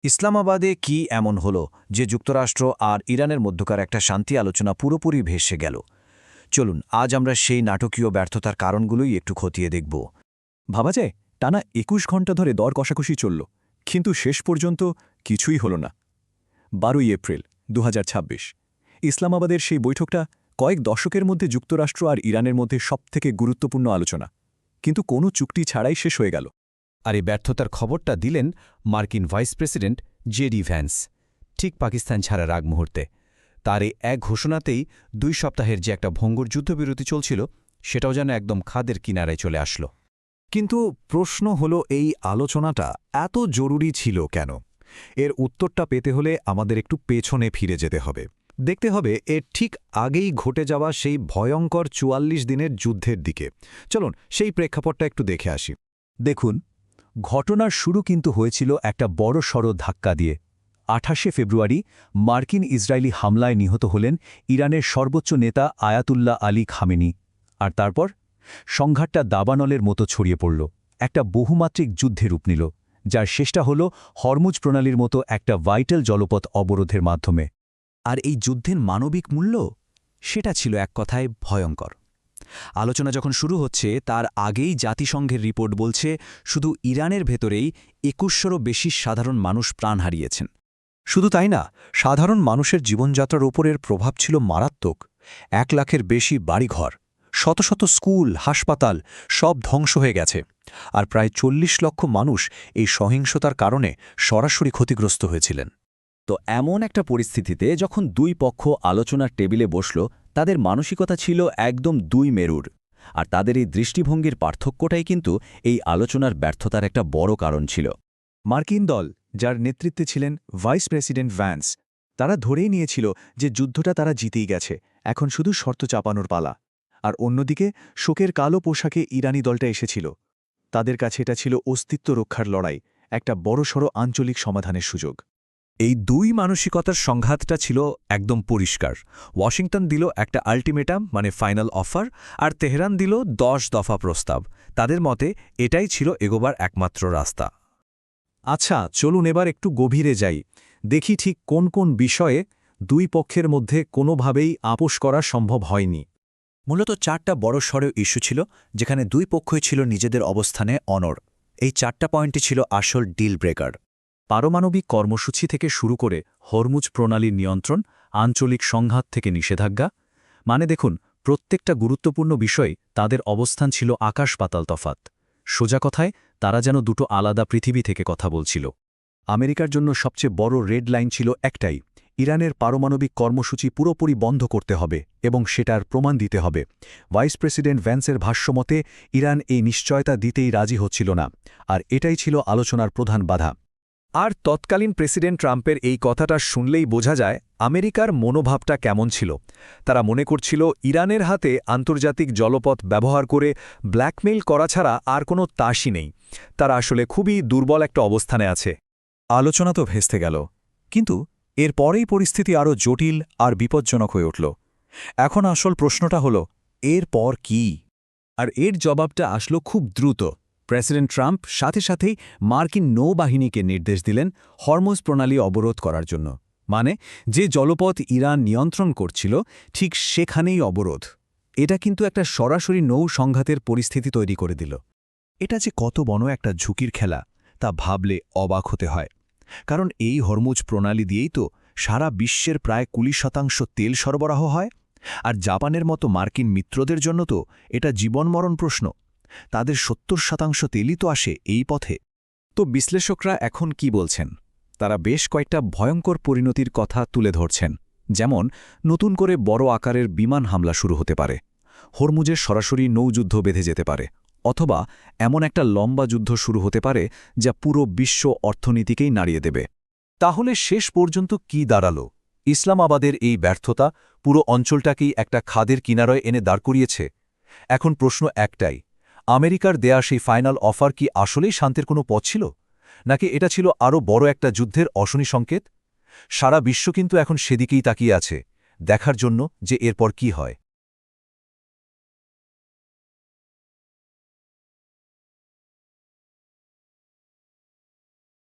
ইসলামাবাদে কি এমন হলো যে যুক্তরাষ্ট্র আর ইরানের মধ্যকার একটা শান্তি আলোচনা পুরোপুরি ভেসে গেল? চলুন আজ আমরা সেই নাটকীয় ব্যর্থতার কারণগুলোই একটু খতিয়ে দেখব। ভাবা যায় টানা ২১ ঘণ্টা ধরে দর কষাকষি চলল, কিন্তু শেষ পর্যন্ত কিছুই হল না। ১২ই এপ্রিল ২০২৬ ইসলামাবাদের সেই বৈঠকটা কয়েক দশকের মধ্যে যুক্তরাষ্ট্র আর ইরানের মধ্যে সবথেকে গুরুত্বপূর্ণ আলোচনা, কিন্তু কোনো চুক্তি ছাড়াই শেষ হয়ে গেল। আর এই ব্যর্থতার খবরটা দিলেন মার্কিন ভাইস প্রেসিডেন্ট জেডি ভ্যান্স, ঠিক পাকিস্তান ছাড়ার আগ মুহূর্তে। তার এই এক ঘোষণাতেই ২ সপ্তাহের যে একটা ভঙ্গুর যুদ্ধবিরতি চলছিল, সেটাও যেন একদম খাদের কিনারায় চলে আসলো। কিন্তু প্রশ্ন হলো, এই আলোচনাটা এত জরুরি ছিল কেন? এর উত্তরটা পেতে হলে আমাদের একটু পেছনে ফিরে যেতে হবে। দেখতে হবে এর ঠিক আগেই ঘটে যাওয়া সেই ভয়ঙ্কর ৪৪ দিনের যুদ্ধের দিকে। চলুন সেই প্রেক্ষাপটটা একটু দেখে আসি। দেখুন, ঘটনার শুরু কিন্তু হয়েছিল একটা বড়সড় ধাক্কা দিয়ে। ২৮শে ফেব্রুয়ারি মার্কিন ইসরায়েলি হামলায় নিহত হলেন ইরানের সর্বোচ্চ নেতা আয়াতুল্লাহ আলী খামেনি। আর তারপর সংঘাতটা দাবানলের মতো ছড়িয়ে পড়ল, একটা বহুমাত্রিক যুদ্ধে রূপ নিল, যার শেষটা হল হরমুজ প্রণালীর মতো একটা ভাইটাল জলপথ অবরোধের মাধ্যমে। আর এই যুদ্ধের মানবিক মূল্য, সেটা ছিল এক কথায় ভয়ঙ্কর। আলোচনা যখন শুরু হচ্ছে তার আগেই জাতিসংঘের রিপোর্ট বলছে শুধু ইরানের ভেতরেই ২১শোরও বেশি সাধারণ মানুষ প্রাণ হারিয়েছেন। শুধু তাই না, সাধারণ মানুষের জীবনযাত্রার ওপরের প্রভাব ছিল মারাত্মক। ১ লাখের বেশি বাড়িঘর, শত শত স্কুল, হাসপাতাল সব ধ্বংস হয়ে গেছে। আর প্রায় ৪০ লক্ষ মানুষ এই সহিংসতার কারণে সরাসরি ক্ষতিগ্রস্ত হয়েছিলেন। তো এমন একটা পরিস্থিতিতে যখন দুই পক্ষ আলোচনার টেবিলে বসল, তাদের মানসিকতা ছিল একদম দুই মেরুর। আর তাদের এই দৃষ্টিভঙ্গির পার্থক্যটাই কিন্তু এই আলোচনার ব্যর্থতার একটা বড় কারণ ছিল। মার্কিন দল, যার নেতৃত্বে ছিলেন ভাইস প্রেসিডেন্ট ভ্যান্স, তারা ধরেই নিয়েছিল যে যুদ্ধটা তারা জিতেই গেছে, এখন শুধু শর্ত চাপানোর পালা। আর অন্যদিকে শোকের কালো পোশাকে ইরানি দলটা এসেছিল। তাদের কাছে এটা ছিল অস্তিত্ব রক্ষার লড়াই, একটা বড়সড় আঞ্চলিক সমাধানের সুযোগ। এই দুই মানসিকতার সংঘাতটা ছিল একদম পরিষ্কার। ওয়াশিংটন দিল একটা আল্টিমেটাম, মানে ফাইনাল অফার, আর তেহরান দিল ১০ দফা প্রস্তাব। তাদের মতে এটাই ছিল এগোবার একমাত্র রাস্তা। আচ্ছা, চলুন এবার একটু গভীরে যাই, দেখি ঠিক কোন কোন বিষয়ে দুই পক্ষের মধ্যে কোনোভাবেই আপোষ করা সম্ভব হয়নি। মূলত ৪টা বড়সড় ইস্যু ছিল, যেখানে দুই পক্ষই ছিল নিজেদের অবস্থানে অনড়। এই ৪টা পয়েন্টই ছিল আসল ডিল ব্রেকার। পারমাণবিক কর্মসূচি থেকে শুরু করে হরমুজ প্রণালীর নিয়ন্ত্রণ, আঞ্চলিক সংঘাত থেকে নিষেধাজ্ঞা, মানে দেখুন, প্রত্যেকটা গুরুত্বপূর্ণ বিষয় তাদের অবস্থান ছিল আকাশ পাতাল তফাত। সোজা কথায় তারা যেন দুটো আলাদা পৃথিবী থেকে কথা বলছিল। আমেরিকার জন্য সবচেয়ে বড় রেড লাইন ছিল একটাই: ইরানের পারমাণবিক কর্মসূচি পুরোপুরি বন্ধ করতে হবে এবং সেটার প্রমাণ দিতে হবে। ভাইস প্রেসিডেন্ট ভ্যান্সের ভাষ্যমতে ইরান এই নিশ্চয়তা দিতেই রাজি হচ্ছিল না, আর এটাই ছিল আলোচনার প্রধান বাধা। আর তৎকালীন প্রেসিডেন্ট ট্রাম্পের এই কথাটা শুনলেই বোঝা যায় আমেরিকার মনোভাবটা কেমন ছিল। তারা মনে করছিল ইরানের হাতে আন্তর্জাতিক জলপথ ব্যবহার করে ব্ল্যাকমেইল করা ছাড়া আর কোনো তাসই নেই। তারা আসলে খুবই দুর্বল একটা অবস্থানে আছে। আলোচনা তো ভেস্তে গেল, কিন্তু এর পরেই পরিস্থিতি আরও জটিল আর বিপজ্জনক হয়ে উঠল। এখন আসল প্রশ্নটা হলো, এর পর কি? আর এর জবাবটা আসলো খুব দ্রুত। প্রেসিডেন্ট ট্রাম্প সাথে সাথেই মার্কিন নৌবাহিনীকে নির্দেশ দিলেন হরমুজ প্রণালী অবরোধ করার জন্য, মানে যে জলপথ ইরান নিয়ন্ত্রণ করছিল ঠিক সেখানেই অবরোধ। এটা কিন্তু একটা সরাসরি নৌ সংঘাতের পরিস্থিতি তৈরি করে দিল। এটা যে কত বড় একটা ঝুঁকির খেলা তা ভাবলে অবাক হতে হয়, কারণ এই হরমুজ প্রণালী দিয়েই তো সারা বিশ্বের প্রায় ২০% তেল সরবরাহ হয়। আর জাপানের মতো মার্কিন মিত্রদের জন্য তো এটা জীবনমরণ প্রশ্ন। তাদের ৭০% তেলই তো আসে এই পথে। তো বিশ্লেষকরা এখন কি বলছেন? তারা বেশ কয়েকটা ভয়ঙ্কর পরিণতির কথা তুলে ধরছেন, যেমন নতুন করে বড় আকারের বিমান হামলা শুরু হতে পারে, হরমুজের সরাসরি নৌযুদ্ধ বেঁধে যেতে পারে, অথবা এমন একটা লম্বা যুদ্ধ শুরু হতে পারে যা পুরো বিশ্ব অর্থনীতিকেই নাড়িয়ে দেবে। তাহলে শেষ পর্যন্ত কি দাঁড়ালো? ইসলামাবাদের এই ব্যর্থতা পুরো অঞ্চলটাকেই একটা খাদের কিনারায় এনে দাঁড় করিয়েছে। এখন প্রশ্ন একটাই: আমেরিকার দেয়া সেই ফাইনাল অফার কি আসলেই শান্তির কোনো পথ ছিল, নাকি এটা ছিল আরও বড় একটা যুদ্ধের অশনি সংকেত? সারা বিশ্ব কিন্তু এখন সেদিকেই তাকিয়ে আছে, দেখার জন্য যে এরপর কি হয়।